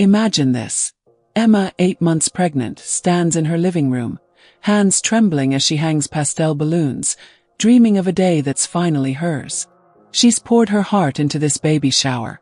Imagine this. Emma, 8 months pregnant, stands in her living room, hands trembling as she hangs pastel balloons, dreaming of a day that's finally hers. She's poured her heart into this baby shower.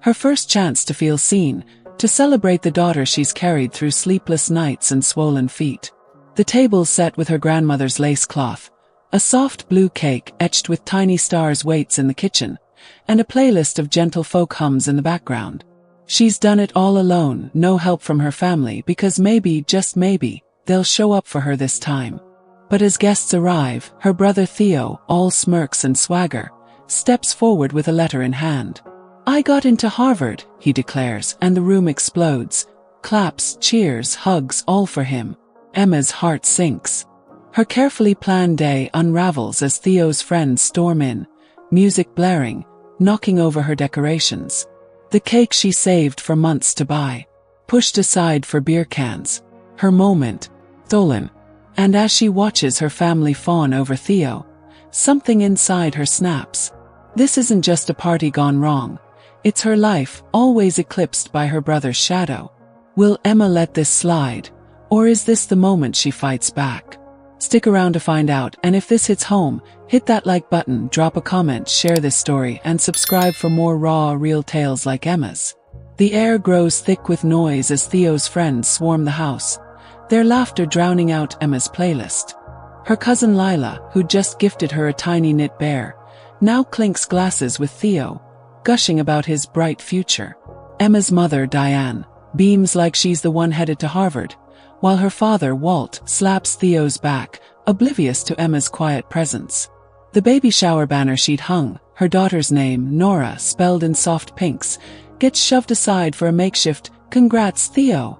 Her first chance to feel seen, to celebrate the daughter she's carried through sleepless nights and swollen feet. The table's set with her grandmother's lace cloth, a soft blue cake etched with tiny stars waits in the kitchen, and a playlist of gentle folk hums in the background. She's done it all alone, no help from her family, because maybe, just maybe, they'll show up for her this time. But as guests arrive, her brother Theo, all smirks and swagger, steps forward with a letter in hand. "I got into Harvard," he declares, and the room explodes. Claps, cheers, hugs, all for him. Emma's heart sinks. Her carefully planned day unravels as Theo's friends storm in, music blaring, knocking over her decorations. The cake she saved for months to buy, pushed aside for beer cans. Her moment, stolen. And as she watches her family fawn over Theo, something inside her snaps. This isn't just a party gone wrong. It's her life, always eclipsed by her brother's shadow. Will Emma let this slide? Or is this the moment she fights back? Stick around to find out, and if this hits home, hit that like button, drop a comment, share this story, and subscribe for more raw, real tales like Emma's. The air grows thick with noise as Theo's friends swarm the house, their laughter drowning out Emma's playlist. Her cousin Lila, who just gifted her a tiny knit bear, now clinks glasses with Theo, gushing about his bright future. Emma's mother, Diane, beams like she's the one headed to Harvard, while her father, Walt, slaps Theo's back, oblivious to Emma's quiet presence. The baby shower banner she'd hung, her daughter's name, Nora, spelled in soft pinks, gets shoved aside for a makeshift "Congrats, Theo"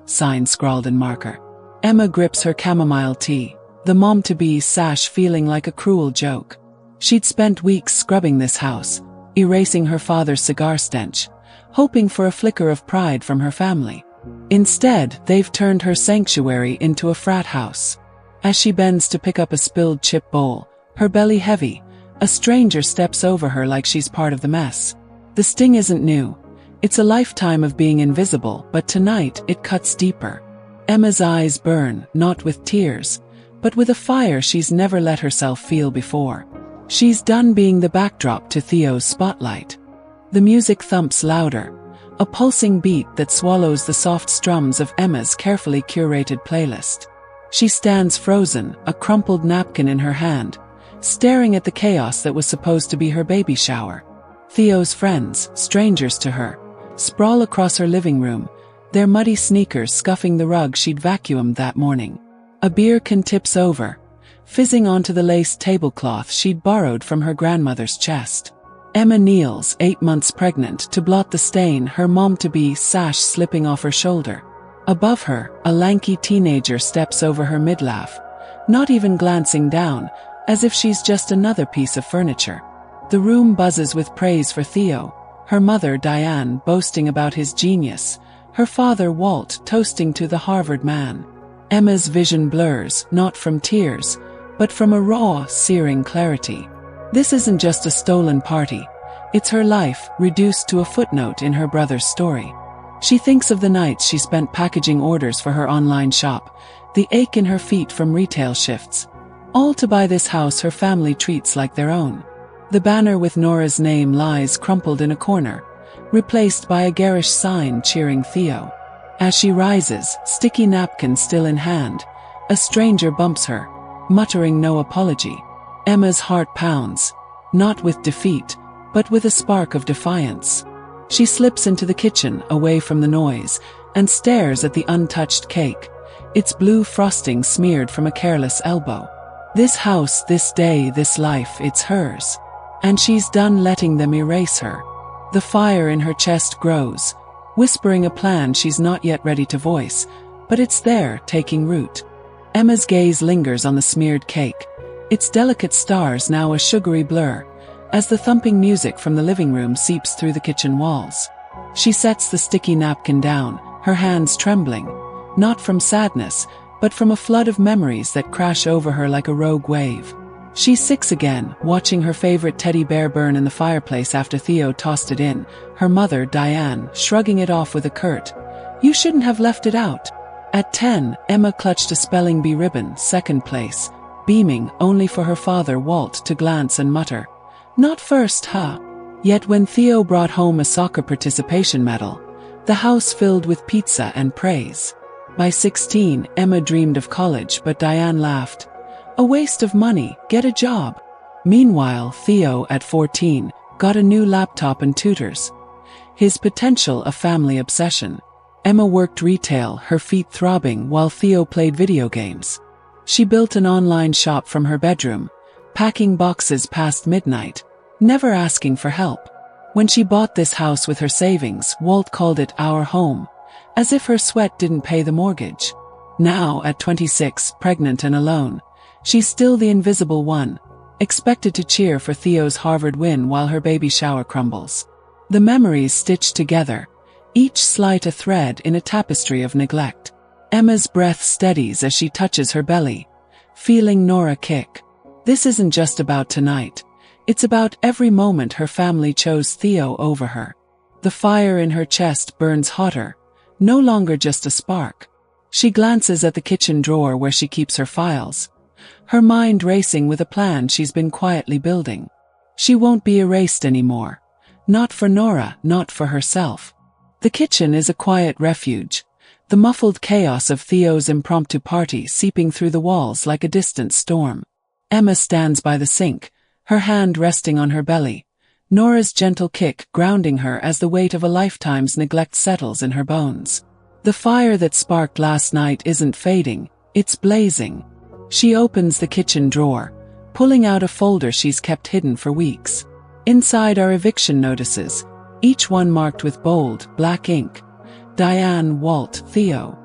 sign scrawled in marker. Emma grips her chamomile tea, the mom-to-be sash feeling like a cruel joke. She'd spent weeks scrubbing this house, erasing her father's cigar stench, hoping for a flicker of pride from her family. Instead, they've turned her sanctuary into a frat house. As she bends to pick up a spilled chip bowl, her belly heavy, a stranger steps over her like she's part of the mess. The sting isn't new. It's a lifetime of being invisible, but tonight it cuts deeper. Emma's eyes burn, not with tears, but with a fire she's never let herself feel before. She's done being the backdrop to Theo's spotlight. The music thumps louder, a pulsing beat that swallows the soft strums of Emma's carefully curated playlist. She stands frozen, a crumpled napkin in her hand, staring at the chaos that was supposed to be her baby shower. Theo's friends, strangers to her, sprawl across her living room, their muddy sneakers scuffing the rug she'd vacuumed that morning. A beer can tips over, fizzing onto the lace tablecloth she'd borrowed from her grandmother's chest. Emma kneels, 8 months pregnant, to blot the stain, her mom-to-be sash slipping off her shoulder. Above her, a lanky teenager steps over her mid-laugh, not even glancing down, as if she's just another piece of furniture. The room buzzes with praise for Theo, her mother Diane boasting about his genius, her father Walt toasting to the Harvard man. Emma's vision blurs, not from tears, but from a raw, searing clarity. This isn't just a stolen party. It's her life, reduced to a footnote in her brother's story. She thinks of the nights she spent packaging orders for her online shop, the ache in her feet from retail shifts, all to buy this house her family treats like their own. The banner with Nora's name lies crumpled in a corner, replaced by a garish sign cheering Theo. As she rises, sticky napkin still in hand, a stranger bumps her, muttering no apology. Emma's heart pounds, not with defeat, but with a spark of defiance. She slips into the kitchen, away from the noise, and stares at the untouched cake, its blue frosting smeared from a careless elbow. This house, this day, this life, it's hers. And she's done letting them erase her. The fire in her chest grows, whispering a plan she's not yet ready to voice, but it's there, taking root. Emma's gaze lingers on the smeared cake, its delicate stars now a sugary blur, as the thumping music from the living room seeps through the kitchen walls. She sets the sticky napkin down, her hands trembling, not from sadness, but from a flood of memories that crash over her like a rogue wave. She's 6 again, watching her favorite teddy bear burn in the fireplace after Theo tossed it in, her mother, Diane, shrugging it off with a curt, "You shouldn't have left it out." At 10, Emma clutched a spelling bee ribbon, 2nd place, beaming, only for her father, Walt, to glance and mutter, "Not first, huh?" Yet when Theo brought home a soccer participation medal, the house filled with pizza and praise. By 16, Emma dreamed of college, but Diane laughed. "A waste of money, get a job." Meanwhile, Theo, at 14, got a new laptop and tutors. His potential a family obsession. Emma worked retail, her feet throbbing, while Theo played video games. She built an online shop from her bedroom, packing boxes past midnight, never asking for help. When she bought this house with her savings, Walt called it our home, as if her sweat didn't pay the mortgage. Now, at 26, pregnant and alone, she's still the invisible one, expected to cheer for Theo's Harvard win while her baby shower crumbles. The memories stitched together, each slight a thread in a tapestry of neglect. Emma's breath steadies as she touches her belly, feeling Nora kick. This isn't just about tonight. It's about every moment her family chose Theo over her. The fire in her chest burns hotter, no longer just a spark. She glances at the kitchen drawer where she keeps her files, her mind racing with a plan she's been quietly building. She won't be erased anymore. Not for Nora, not for herself. The kitchen is a quiet refuge, the muffled chaos of Theo's impromptu party seeping through the walls like a distant storm. Emma stands by the sink, her hand resting on her belly, Nora's gentle kick grounding her as the weight of a lifetime's neglect settles in her bones. The fire that sparked last night isn't fading, it's blazing. She opens the kitchen drawer, pulling out a folder she's kept hidden for weeks. Inside are eviction notices, each one marked with bold, black ink. Diane, Walt, Theo.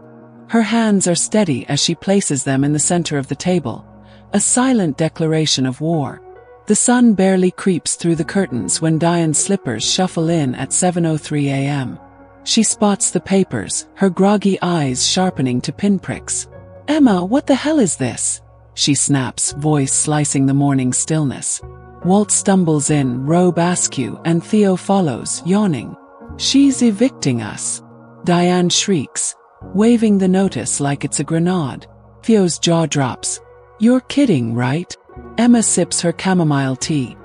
Her hands are steady as she places them in the center of the table, a silent declaration of war. The sun barely creeps through the curtains when Diane's slippers shuffle in at 7:03 a.m. She spots the papers, her groggy eyes sharpening to pinpricks. "Emma, what the hell is this?" she snaps, voice slicing the morning stillness. Walt stumbles in, robe askew, and Theo follows, yawning. "She's evicting us." Diane shrieks, waving the notice like it's a grenade. Theo's jaw drops. "You're kidding, right?" Emma sips her chamomile tea,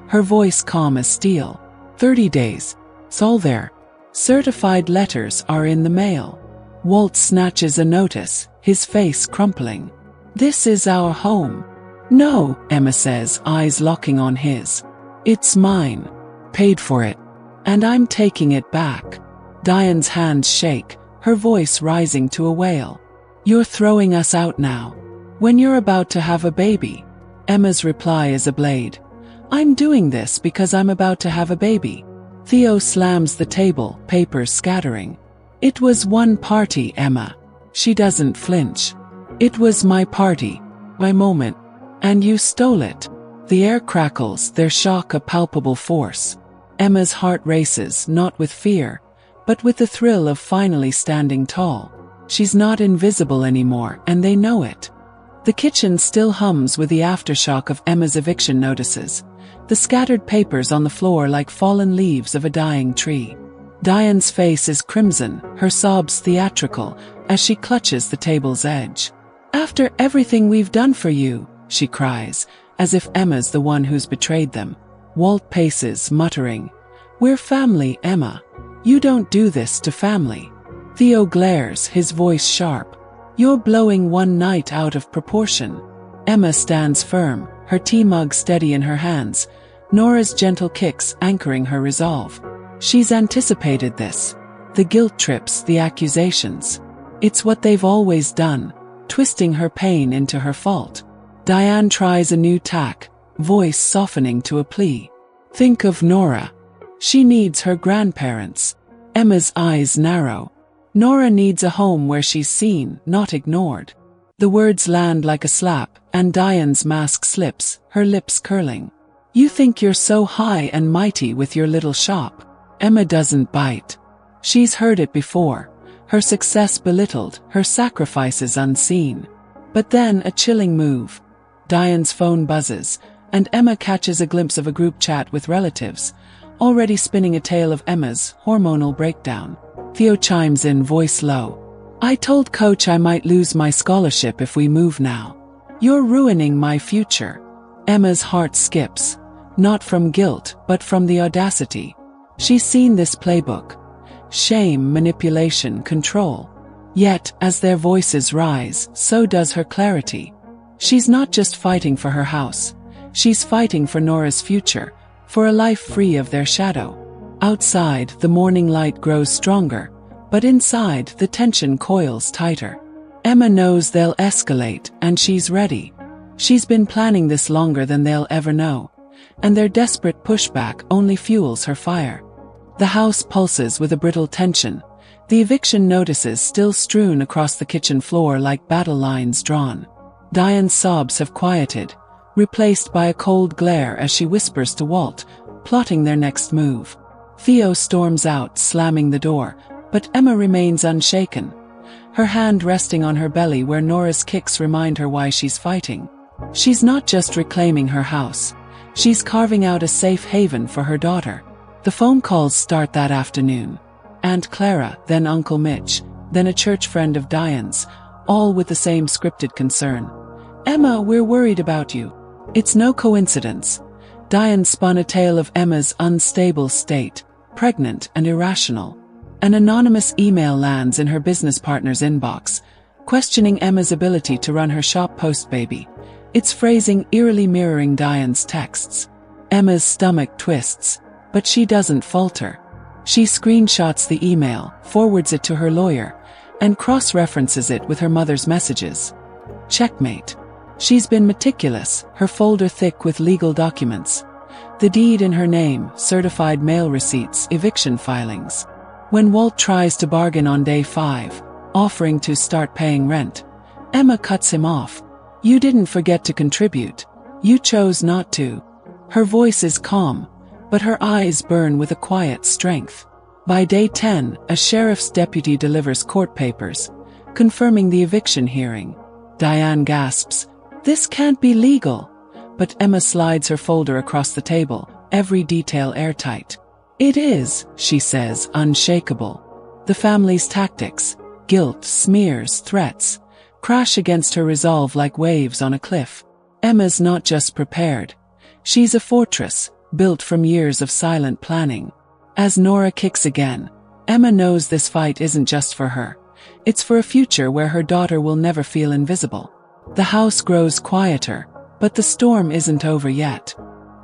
her voice calm as steel. 30 days. It's all there. Certified letters are in the mail. Walt snatches a notice, his face crumpling. "This is our home." "No," Emma says, eyes locking on his. "It's mine. Paid for it. And I'm taking it back." Diane's hands shake, her voice rising to a wail. "You're throwing us out now. When you're about to have a baby." Emma's reply is a blade. "I'm doing this because I'm about to have a baby." Theo slams the table, papers scattering. "It was one party, Emma." She doesn't flinch. "It was my party. My moment. And you stole it." The air crackles, their shock a palpable force. Emma's heart races, not with fear, but with the thrill of finally standing tall. She's not invisible anymore, and they know it. The kitchen still hums with the aftershock of Emma's eviction notices, the scattered papers on the floor like fallen leaves of a dying tree. Diane's face is crimson, her sobs theatrical, as she clutches the table's edge. "After everything we've done for you," she cries, as if Emma's the one who's betrayed them. Walt paces, muttering, "We're family, Emma. You don't do this to family." Theo glares, his voice sharp. "You're blowing one night out of proportion." Emma stands firm, her tea mug steady in her hands, Nora's gentle kicks anchoring her resolve. She's anticipated this. The guilt trips, the accusations. It's what they've always done, twisting her pain into her fault. Diane tries a new tack, voice softening to a plea. "Think of Nora. She needs her grandparents." Emma's eyes narrow. Nora needs a home where she's seen, not ignored. The words land like a slap, and Diane's mask slips, her lips curling. "You think you're so high and mighty with your little shop." Emma doesn't bite. She's heard it before, her success belittled, her sacrifices unseen. But then a chilling move. Diane's phone buzzes, and Emma catches a glimpse of a group chat with relatives, already spinning a tale of Emma's hormonal breakdown. Theo chimes in, voice low. I told Coach I might lose my scholarship if we move now. You're ruining my future. Emma's heart skips, not from guilt, but from the audacity. She's seen this playbook. Shame, manipulation, control. Yet, as their voices rise, so does her clarity. She's not just fighting for her house. She's fighting for Nora's future, for a life free of their shadow. Outside, the morning light grows stronger, but inside, the tension coils tighter. Emma knows they'll escalate, and she's ready. She's been planning this longer than they'll ever know, and their desperate pushback only fuels her fire. The house pulses with a brittle tension, the eviction notices still strewn across the kitchen floor like battle lines drawn. Diane's sobs have quieted, replaced by a cold glare as she whispers to Walt, plotting their next move. Theo storms out, slamming the door, but Emma remains unshaken, her hand resting on her belly where Nora's kicks remind her why she's fighting. She's not just reclaiming her house, she's carving out a safe haven for her daughter. The phone calls start that afternoon. Aunt Clara, then Uncle Mitch, then a church friend of Diane's, all with the same scripted concern. Emma, we're worried about you. It's no coincidence. Diane spun a tale of Emma's unstable state, pregnant and irrational. An anonymous email lands in her business partner's inbox, questioning Emma's ability to run her shop post-baby, its phrasing eerily mirroring Diane's texts. Emma's stomach twists, but she doesn't falter. She screenshots the email, forwards it to her lawyer, and cross-references it with her mother's messages. Checkmate. She's been meticulous, her folder thick with legal documents. The deed in her name, certified mail receipts, eviction filings. When Walt tries to bargain on day 5, offering to start paying rent, Emma cuts him off. You didn't forget to contribute. You chose not to. Her voice is calm, but her eyes burn with a quiet strength. By day 10, a sheriff's deputy delivers court papers, confirming the eviction hearing. Diane gasps, "This can't be legal." But Emma slides her folder across the table, every detail airtight. "It is," she says, unshakable. The family's tactics, guilt, smears, threats, crash against her resolve like waves on a cliff. Emma's not just prepared. She's a fortress, built from years of silent planning. As Nora kicks again, Emma knows this fight isn't just for her. It's for a future where her daughter will never feel invisible. The house grows quieter, but the storm isn't over yet.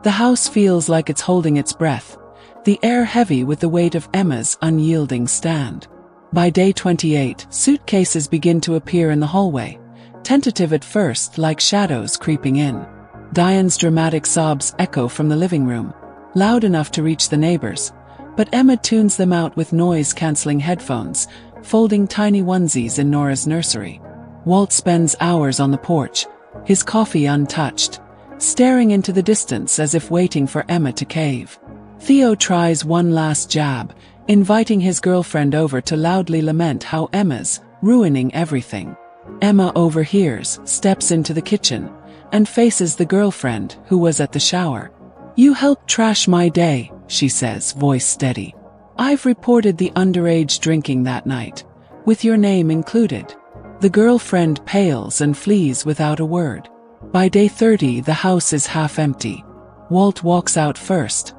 The house feels like it's holding its breath, the air heavy with the weight of Emma's unyielding stand. By day 28, suitcases begin to appear in the hallway, tentative at first like shadows creeping in. Diane's dramatic sobs echo from the living room, loud enough to reach the neighbors, but Emma tunes them out with noise-canceling headphones, folding tiny onesies in Nora's nursery. Walt spends hours on the porch, his coffee untouched, staring into the distance as if waiting for Emma to cave. Theo tries one last jab, inviting his girlfriend over to loudly lament how Emma's ruining everything. Emma overhears, steps into the kitchen, and faces the girlfriend who was at the shower. "You helped trash my day," she says, voice steady. "I've reported the underage drinking that night, with your name included." The girlfriend pales and flees without a word. By day 30, the house is half empty. Walt walks out first,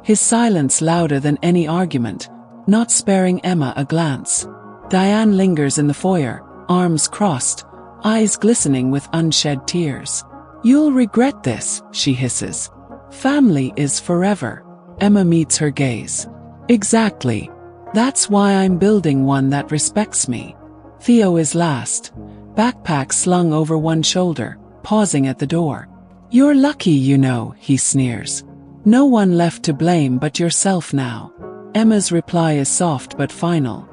his silence louder than any argument, not sparing Emma a glance. Diane lingers in the foyer, arms crossed, eyes glistening with unshed tears. "You'll regret this," she hisses. "Family is forever." Emma meets her gaze. "Exactly. That's why I'm building one that respects me." Theo is last, backpack slung over one shoulder, pausing at the door. "You're lucky, you know," he sneers. "No one left to blame but yourself now." Emma's reply is soft but final.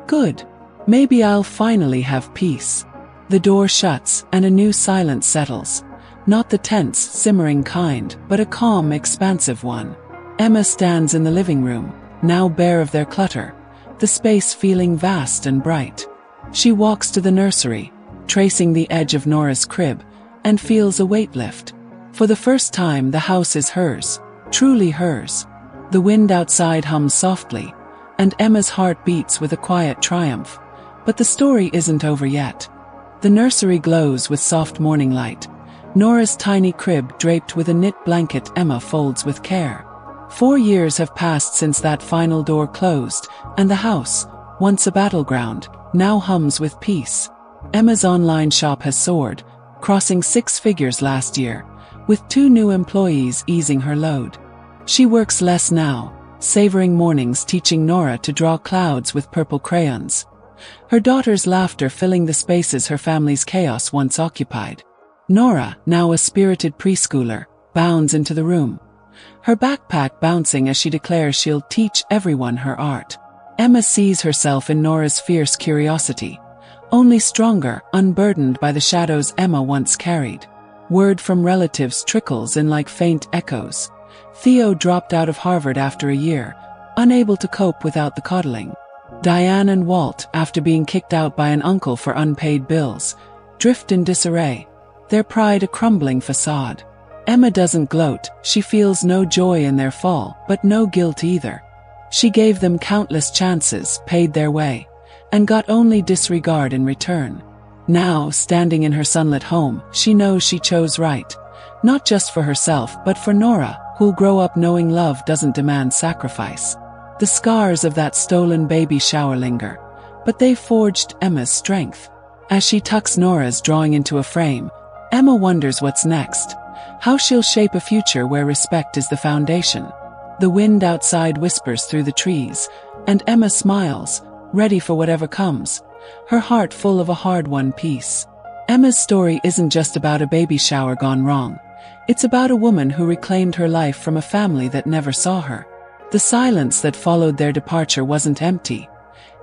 "Good. Maybe I'll finally have peace." The door shuts and a new silence settles. Not the tense, simmering kind, but a calm, expansive one. Emma stands in the living room, now bare of their clutter, the space feeling vast and bright. She walks to the nursery, tracing the edge of Nora's crib, and feels a weight lift. For the first time, the house is hers, truly hers. The wind outside hums softly, and Emma's heart beats with a quiet triumph. But the story isn't over yet. The nursery glows with soft morning light. Nora's tiny crib draped with a knit blanket Emma folds with care. 4 years have passed since that final door closed, and the house, once a battleground, now hums with peace. Emma's online shop has soared, crossing 6 figures last year, with 2 new employees easing her load. She works less now, savoring mornings teaching Nora to draw clouds with purple crayons. Her daughter's laughter filling the spaces her family's chaos once occupied. Nora, now a spirited preschooler, bounds into the room, her backpack bouncing as she declares she'll teach everyone her art. Emma sees herself in Nora's fierce curiosity, only stronger, unburdened by the shadows Emma once carried. Word from relatives trickles in like faint echoes. Theo dropped out of Harvard after a year, unable to cope without the coddling. Diane and Walt, after being kicked out by an uncle for unpaid bills, drift in disarray, their pride a crumbling facade. Emma doesn't gloat, she feels no joy in their fall, but no guilt either. She gave them countless chances, paid their way, and got only disregard in return. Now, standing in her sunlit home, she knows she chose right, not just for herself but for Nora, who'll grow up knowing love doesn't demand sacrifice. The scars of that stolen baby shower linger, but they forged Emma's strength. As she tucks Nora's drawing into a frame, Emma wonders what's next, how she'll shape a future where respect is the foundation. The wind outside whispers through the trees, and Emma smiles, ready for whatever comes, her heart full of a hard-won peace. Emma's story isn't just about a baby shower gone wrong. It's about a woman who reclaimed her life from a family that never saw her. The silence that followed their departure wasn't empty.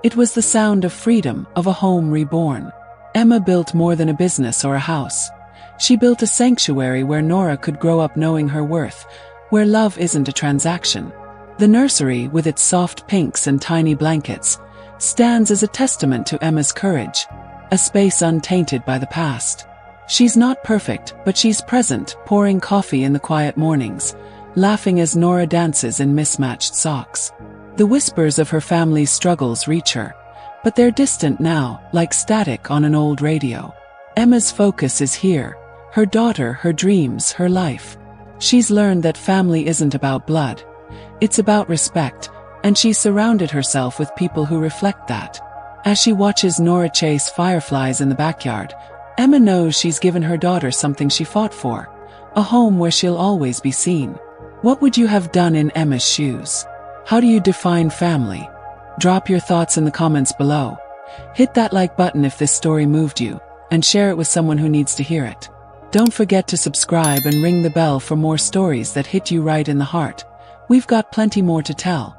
It was the sound of freedom, of a home reborn. Emma built more than a business or a house. She built a sanctuary where Nora could grow up knowing her worth, where love isn't a transaction. The nursery, with its soft pinks and tiny blankets, stands as a testament to Emma's courage, a space untainted by the past. She's not perfect, but she's present, pouring coffee in the quiet mornings, laughing as Nora dances in mismatched socks. The whispers of her family's struggles reach her, but they're distant now, like static on an old radio. Emma's focus is here, her daughter, her dreams, her life. She's learned that family isn't about blood. It's about respect, and she's surrounded herself with people who reflect that. As she watches Nora chase fireflies in the backyard, Emma knows she's given her daughter something she fought for, a home where she'll always be seen. What would you have done in Emma's shoes? How do you define family? Drop your thoughts in the comments below. Hit that like button if this story moved you, and share it with someone who needs to hear it. Don't forget to subscribe and ring the bell for more stories that hit you right in the heart. We've got plenty more to tell.